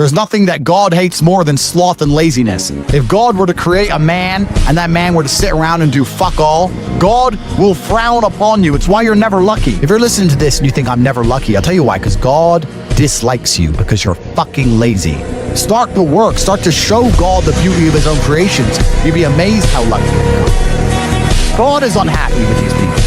There's nothing that God hates more than sloth and laziness. If God were to create a man and that man were to sit around and do fuck all, God will frown upon you. It's why you're never lucky. If you're listening to this and you think I'm never lucky, I'll tell you why, because God dislikes you because you're fucking lazy. Start the work. Start to show God the beauty of his own creations. You'd be amazed how lucky you are. God is unhappy with these people.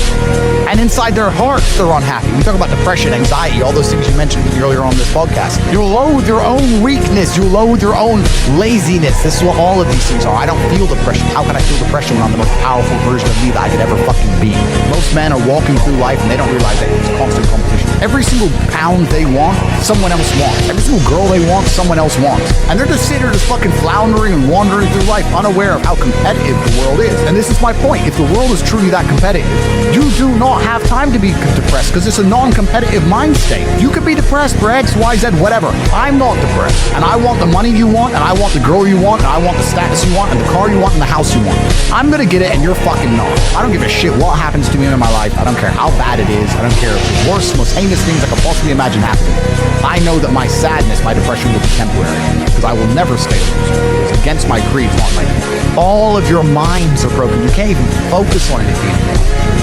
And inside their hearts, they're unhappy. We talk about depression, anxiety, all those things you mentioned earlier on this podcast. You loathe your own weakness. You loathe your own laziness. This is what all of these things are. I don't feel depression. How can I feel depression when I'm the most powerful version of me that I could ever fucking be? Most men are walking through life and they don't realize that it's constant competition. Every single pound they want, someone else wants. Every single girl they want, someone else wants. And they're just sitting there just fucking floundering and wandering through life, unaware of how competitive the world is. And this is my point. If the world is truly that competitive, you do not have time to be depressed because it's a non-competitive mind state. You could be depressed for X, Y, Z, whatever. I'm not depressed. And I want the money you want, and I want the girl you want, and I want the status you want, and the car you want, and the house you want. I'm gonna get it, and you're fucking not. I don't give a shit what happens to me in my life. I don't care how bad it is. I don't care if the worst, most heinous things I could possibly imagine happening. I know that my sadness, my depression will be temporary, because I will never stay a loser. It's against my creed, not my creed. All of your minds are broken. You can't even focus on anything anymore.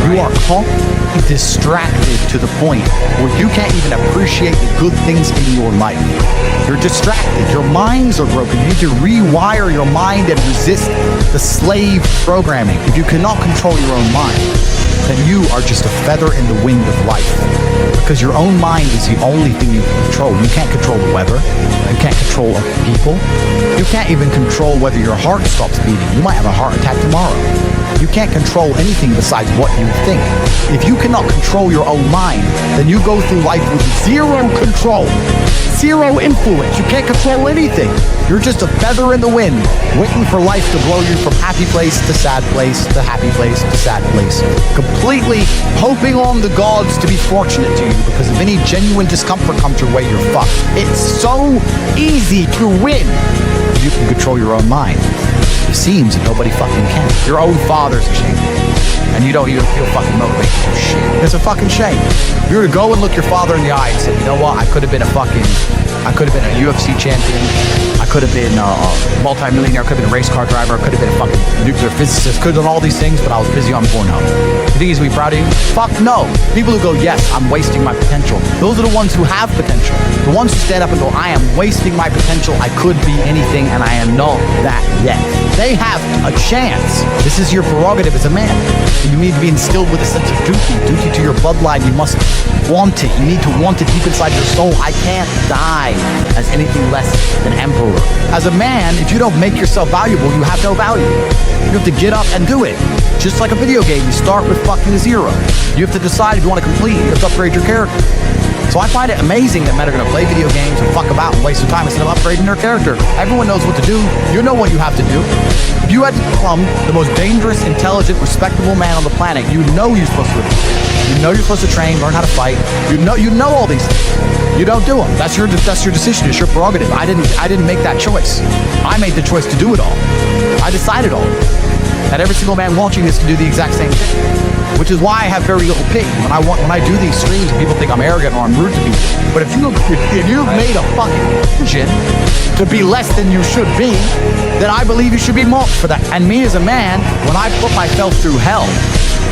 You are completely distracted to the point where you can't even appreciate the good things in your life. You're distracted. Your minds are broken. You need to rewire your mind and resist the slave programming. If you cannot control your own mind, then you are just a feather in the wind of life. Because your own mind is the only thing you can control. You can't control the weather. You can't control people. You can't even control whether your heart stops beating. You might have a heart attack tomorrow. You can't control anything besides what you think. If you cannot control your own mind, then you go through life with zero control, zero influence. You can't control anything. You're just a feather in the wind, waiting for life to blow you from happy place to sad place to happy place to sad place. Completely hoping on the gods to be fortunate to you, because if any genuine discomfort comes your way, you're fucked. It's so easy to win. You can control your own mind. It seems that nobody fucking can. Your own father's ashamed. And you don't even feel fucking motivated to do shit. It's a fucking shame. If you were to go and look your father in the eye and say, you know what, I could have been a UFC champion. I could have been a multi-millionaire. I could have been a race car driver. I could have been a fucking nuclear physicist. Could have done all these things, but I was busy on Pornhub. You think he's gonna be proud of you? Fuck no. People who go, yes, I'm wasting my potential. Those are the ones who have potential. The ones who stand up and go, I am wasting my potential. I could be anything, and I am not that yet. They have a chance. This is your prerogative as a man. You need to be instilled with a sense of duty to your bloodline. You must want it. You need to want it deep inside your soul. I can't die as anything less than emperor. As a man, if you don't make yourself valuable, you have no value. You have to get up and do it. Just like a video game, you start with fucking zero. You have to decide if you want to complete it. You have to upgrade your character. So I find it amazing that men are going to play video games and fuck about and waste their time instead of upgrading their character. Everyone knows what to do. You know what you have to do. If you had to become the most dangerous, intelligent, respectable man on the planet, you know you're supposed to do. You know you're supposed to train, learn how to fight. You know all these things. You don't do them. That's your decision. It's your prerogative. I didn't make that choice. I made the choice to do it all. I decided all. That every single man watching this can do the exact same thing. Which is why I have very little pity when I do these streams and people think I'm arrogant or I'm rude to people. But if you've made a fucking decision to be less than you should be, then I believe you should be mocked for that. And me as a man, when I put myself through hell,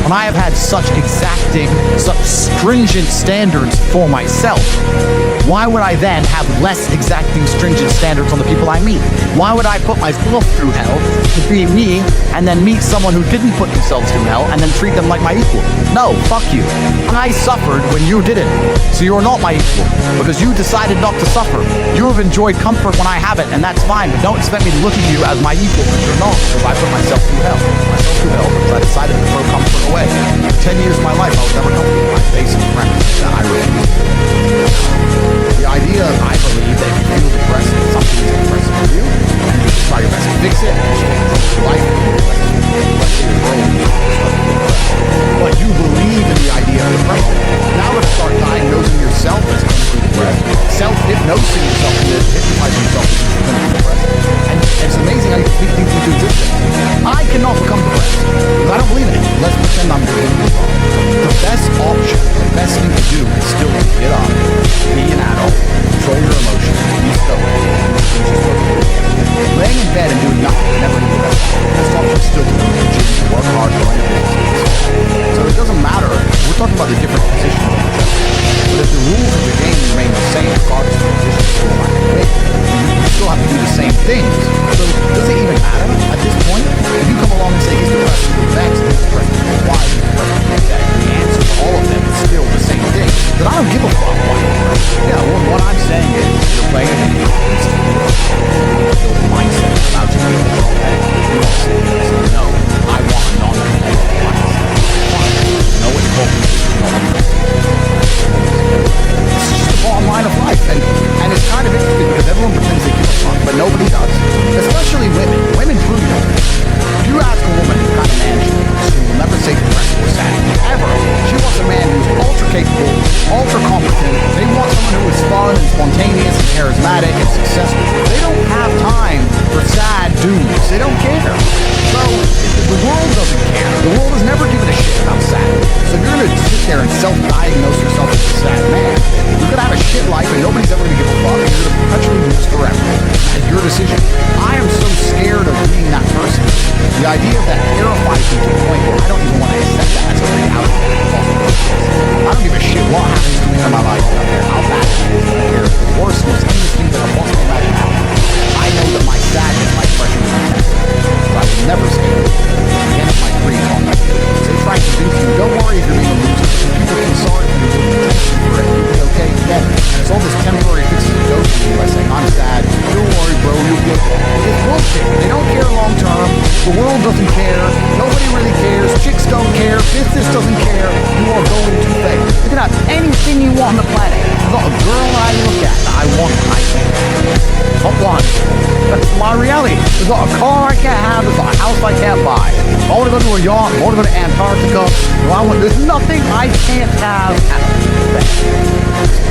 when I have had such exacting, such stringent standards for myself, why would I then have less exacting, stringent standards on the people I meet? Why would I put myself through hell to be me and then meet someone who didn't put themselves through hell and then treat them like my equal? No, fuck you. I suffered when you didn't. So you're not my equal because you decided not to suffer. You have enjoyed comfort when I haven't, and that's fine, but don't expect me to look at you as my equal because you're not, because I put myself through hell. Because I decided to throw comfort away. For 10 years of my life, I was never comfortable. My basic premise that I refuse. The idea, I believe, that if you feel depressed, something is depressing for you, and you should try your best to fix it, and you should control your life, but you believe in the idea of depression. Now let's start diagnosing yourself as clinically depressed. Self-hypnosing yourself and hypnotizing yourself as clinically depressed. And it's amazing how you can speak things into existence. I cannot become depressed because I don't believe in it. Let's pretend I'm completely wrong. The best option, the best thing to do is still to get up, be an adult, control your emotions, be stoic, decision. I am so scared of being that person. The idea of that terrifies me to the point where I don't even want to accept that as a reality. I don't give a shit what happens to me in my life. I don't care how bad it is. I don't care if the worst, most heinous thing that I possibly imagine happening. I know that my sadness, my depression is intense. But I will never say it. Again, it's my creed on my feet. They try to convince you, don't worry if you're being a loser. People feel sorry for you, for it. You'll be okay. Again, and it's all this temporary fixes to go to you by saying, I'm sad. Don't worry, bro. You'll be okay. It's bullshit. They don't care long term. The world doesn't care. Nobody really cares. Chicks don't care. Business doesn't care. You are going to fail. You can have anything you want on the planet. I've got a girl I look at that I want. I can't. Not one. That's my reality. There's not a car I can't have. There's not a house I can't buy. I want to go to a yacht. I want to go to Antarctica. There's nothing I can't have at all.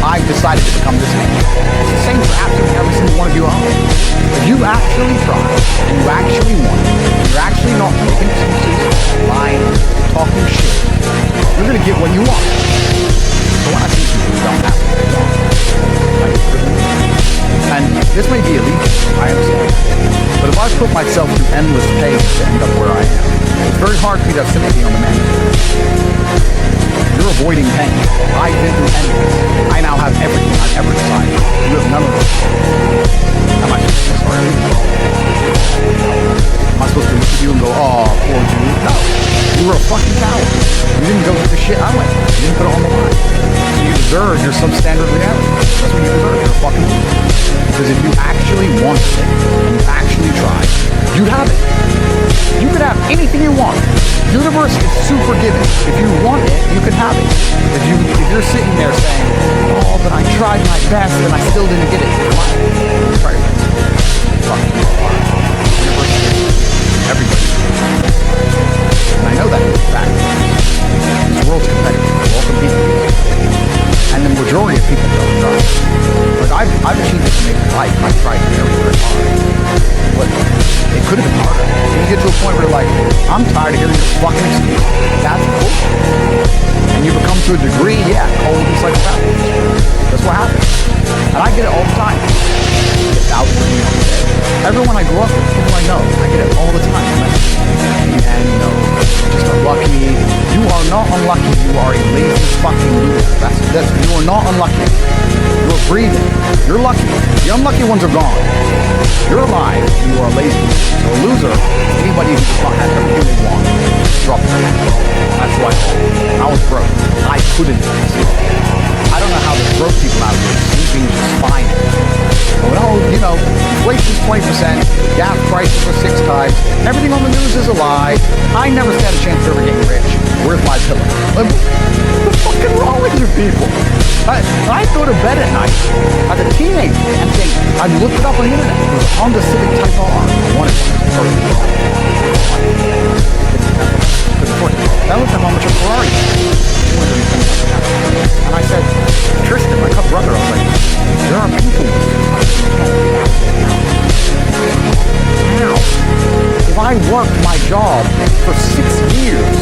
I've decided to become this man. It's the same for absolutely every single one of you out there. If you actually try, and you actually want it, and you're actually not making excuses, lying, talking shit, you're going to get what you want. So when I see people who don't have what they want, and this may be illegal, I understand. But if I put myself through endless pain to end up where I am, it's very hard for me to have sympathy on the man. You're avoiding pain. I've been through endless. I now have everything I've ever desired. You have none of it. Am I supposed to sorry? Am I supposed to look at you and go, oh, poor you? No. You were a fucking coward. You didn't go through the shit I went through. You didn't put it on the line. So you deserve your substandard reality. That's what you deserve. You're a fucking loser. Because if you actually wanted it, and you actually tried, you'd have it. You could have anything you want. The universe is super giving. If you want it, you can have it. If you're sitting there saying, oh, but I tried my best and I still didn't get it, you're lying. You try your best. Fucking lying. The universe is giving. Everybody. And I know that is a fact. This world's competitive. We're all competing. And the majority of people don't try. Like I've achieved this amazing life. I've tried very, very hard. But it could have been harder. You get to a point where you're like, I'm tired of hearing this fucking excuse. That's bullshit. And you become to a degree, yeah, cold and psychopathic. That's what happens. And I get it all the time. I get thousands of emails a day. Everyone I grew up with, people I know, I get it all the time. And you know, just unlucky. You are not unlucky. You are a lazy fucking loser. You are not unlucky. You are breathing. You're lucky. The unlucky ones are gone. You're alive. You are lazy. So a loser is anybody who does not have everything they want. Drop their hand. That's why I was broke. I couldn't sleep. I don't know how the broke people out there sleeping just fine. Well, you know, inflation's 20%, gas prices are 6 times, everything on the news is a lie. I never stand a chance of ever getting rich. Where's my pillow? What's fucking wrong with you people? I go to bed at night as a teenager and think, I looked it up on the internet. It was a Honda Civic Type R. I wanted one. That looked at how much a Ferrari is. And I said, Tristan, my brother, I was like, there are people now. If I worked my job for 6 years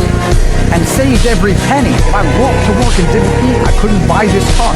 and saved every penny, if I walked to work and didn't eat, I couldn't buy this car.